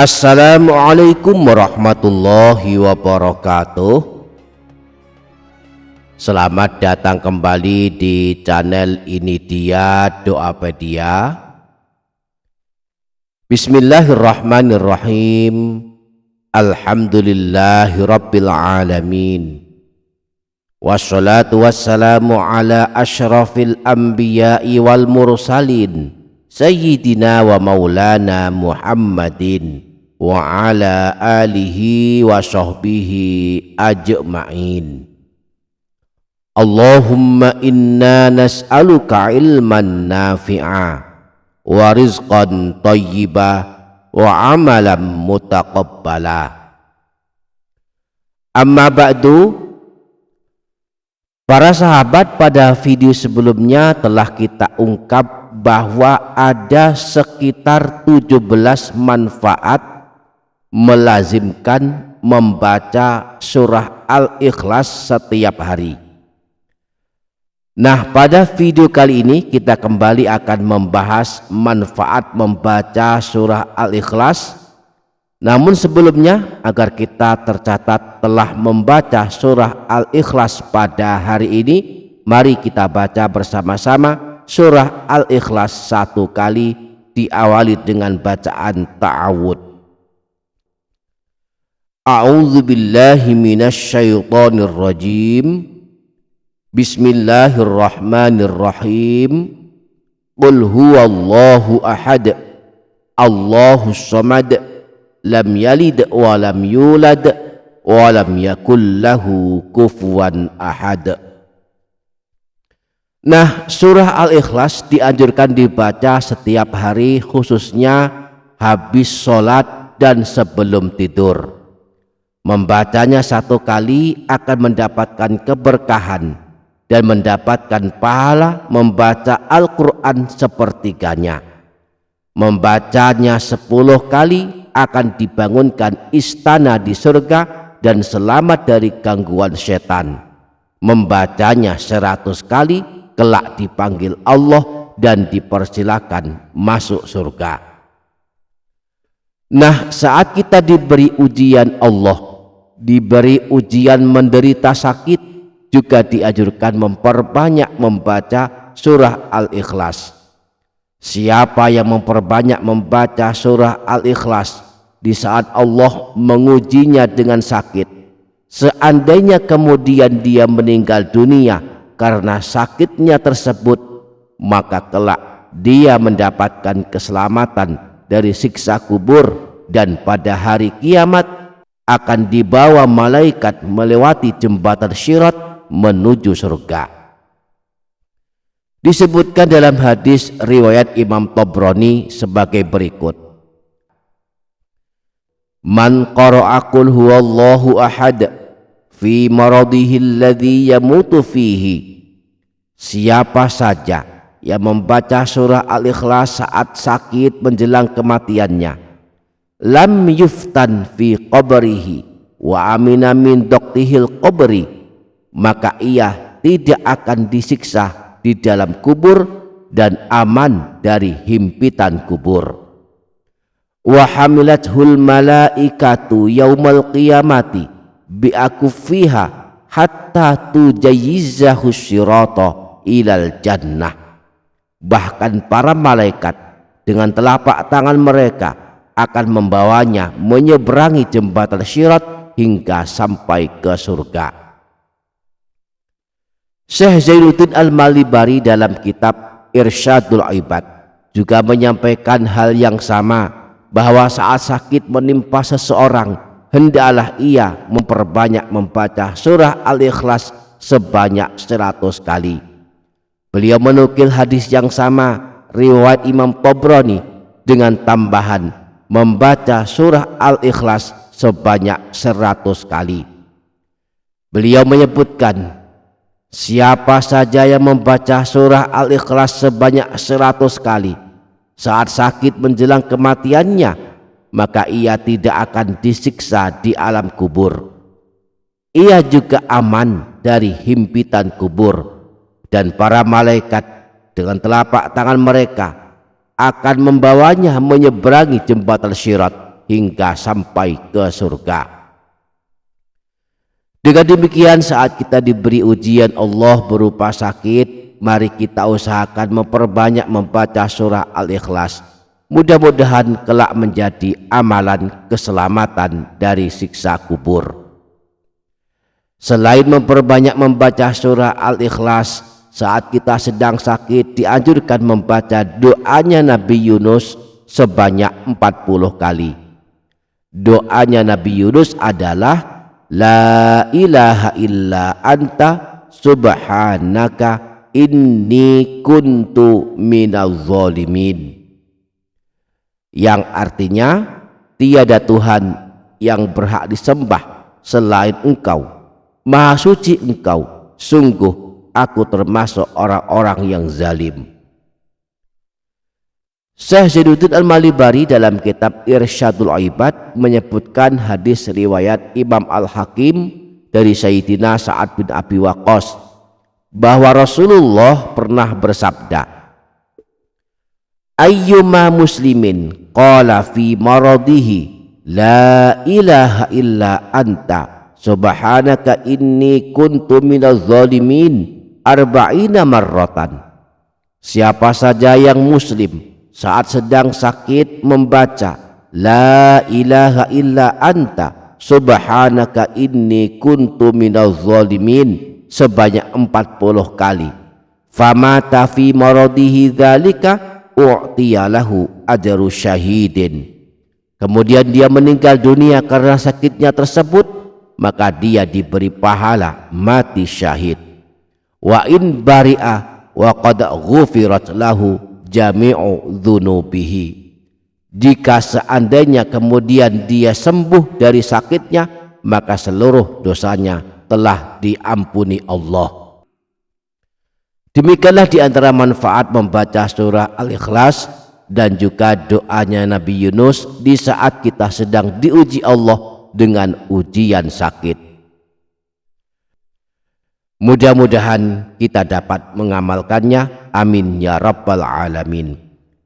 Assalamualaikum warahmatullahi wabarakatuh. Selamat datang kembali di channel Ini Dia Doapedia. Bismillahirrahmanirrahim. Alhamdulillahirabbil alamin. Wassalatu wassalamu ala asyrafil anbiya'i wal mursalin Sayyidina wa maulana Muhammadin wa ala alihi wa sahbihi ajma'in. Allahumma inna nas'aluka ilman nafi'a wa rizqan tayyiba wa amalan mutaqabbala. Amma ba'du, para sahabat, pada video sebelumnya telah kita ungkap bahwa ada sekitar 17 manfaat melazimkan membaca surah Al-Ikhlas setiap hari. Nah, pada video kali ini kita kembali akan membahas manfaat membaca surah Al-Ikhlas. Namun sebelumnya, agar kita tercatat telah membaca surah Al-Ikhlas pada hari ini, mari kita baca bersama-sama surah Al-Ikhlas satu kali, diawali dengan bacaan ta'awud. A'udzu billahi minasyaitonir rajim. Bismillahirrahmanirrahim. Qul huwallahu ahad, Allahus samad, lam yalid wa lam yulad wa lam yakul lahu kufuwan ahad. Nah, surah Al-Ikhlas dianjurkan dibaca setiap hari, khususnya habis sholat dan sebelum tidur. Membacanya satu kali akan mendapatkan keberkahan dan mendapatkan pahala membaca Al-Quran sepertiganya. Membacanya 10 kali akan dibangunkan istana di surga dan selamat dari gangguan setan. Membacanya 100 kali kelak dipanggil Allah dan dipersilakan masuk surga. Nah, saat kita diberi ujian Allah, diberi ujian menderita sakit, juga dianjurkan memperbanyak membaca surah Al-Ikhlas. Siapa yang memperbanyak membaca surah Al-Ikhlas di saat Allah mengujinya dengan sakit, seandainya kemudian dia meninggal dunia karena sakitnya tersebut, maka kelak dia mendapatkan keselamatan dari siksa kubur dan pada hari kiamat akan dibawa malaikat melewati jembatan Syirat menuju surga. Disebutkan dalam hadis riwayat Imam Tabrani sebagai berikut: Man qara'a qul huwallahu ahad fi maradihi alladhi yamutu fihi. Siapa saja yang membaca surah Al-Ikhlas saat sakit menjelang kematiannya, lam yuftan fi qabrihi wa amina min doktihil qabri, maka ia tidak akan disiksa di dalam kubur dan aman dari himpitan kubur. Wa hamilathul malaikatu yaumal qiyamati bi'akuffiha hatta tujayyizahu syirata ilal jannah. Bahkan para malaikat dengan telapak tangan mereka akan membawanya menyeberangi jembatan Syirat hingga sampai ke surga. Syekh Zainuddin Al-Malibari dalam kitab Irsyadul Ibad juga menyampaikan hal yang sama, bahwa saat sakit menimpa seseorang, hendaklah ia memperbanyak membaca surah Al-Ikhlas sebanyak 100 kali. Beliau menukil hadis yang sama riwayat Imam Tabrani dengan tambahan membaca surah Al-Ikhlas sebanyak 100 kali. Beliau menyebutkan, siapa saja yang membaca surah Al-Ikhlas sebanyak 100 kali saat sakit menjelang kematiannya, maka ia tidak akan disiksa di alam kubur. Ia juga aman dari himpitan kubur, dan para malaikat dengan telapak tangan mereka akan membawanya menyeberangi jembatan Syirat hingga sampai ke surga. Dengan demikian, saat kita diberi ujian Allah berupa sakit, mari kita usahakan memperbanyak membaca surah Al-Ikhlas. Mudah-mudahan kelak menjadi amalan keselamatan dari siksa kubur. Selain memperbanyak membaca surah Al-Ikhlas, saat kita sedang sakit dianjurkan membaca doanya Nabi Yunus sebanyak 40 kali. Doanya Nabi Yunus adalah La ilaha illa anta subhanaka inni kuntu minaz zalimin, yang artinya tiada Tuhan yang berhak disembah selain Engkau, Maha suci Engkau, sungguh aku termasuk orang-orang yang zalim. Syekh Zainuddin Al-Malibari dalam kitab Irsyadul Ibad menyebutkan hadis riwayat Imam Al-Hakim dari Sayyidina Sa'ad bin Abi Waqqas bahwa Rasulullah pernah bersabda, ayyuma muslimin qala fi maradihi la ilaha illa anta subhanaka inni kuntu minaz zalimin arba'ina marratan. Siapa saja yang muslim saat sedang sakit membaca la ilaha illa anta subhanaka inni kuntu minaz zalimin sebanyak 40 kali, famata fi maradihi dzalika u'tiyalahu ajru syahidin, kemudian dia meninggal dunia karena sakitnya tersebut, maka dia diberi pahala mati syahid. Wa in bari'a wa qad ghufirat lahu jami'u dzunubihi, jika seandainya kemudian dia sembuh dari sakitnya, maka seluruh dosanya telah diampuni Allah. Demikianlah di antara manfaat membaca surah Al-Ikhlas dan juga doanya Nabi Yunus di saat kita sedang diuji Allah dengan ujian sakit. Mudah-mudahan kita dapat mengamalkannya. Amin ya rabbal alamin.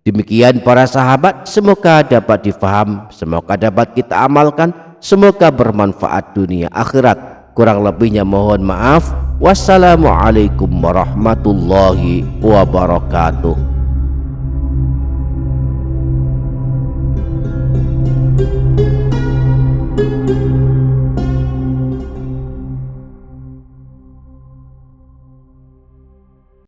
Demikian para sahabat, semoga dapat difaham, semoga dapat kita amalkan, semoga bermanfaat dunia akhirat. Kurang lebihnya mohon maaf. Wassalamualaikum warahmatullahi wabarakatuh.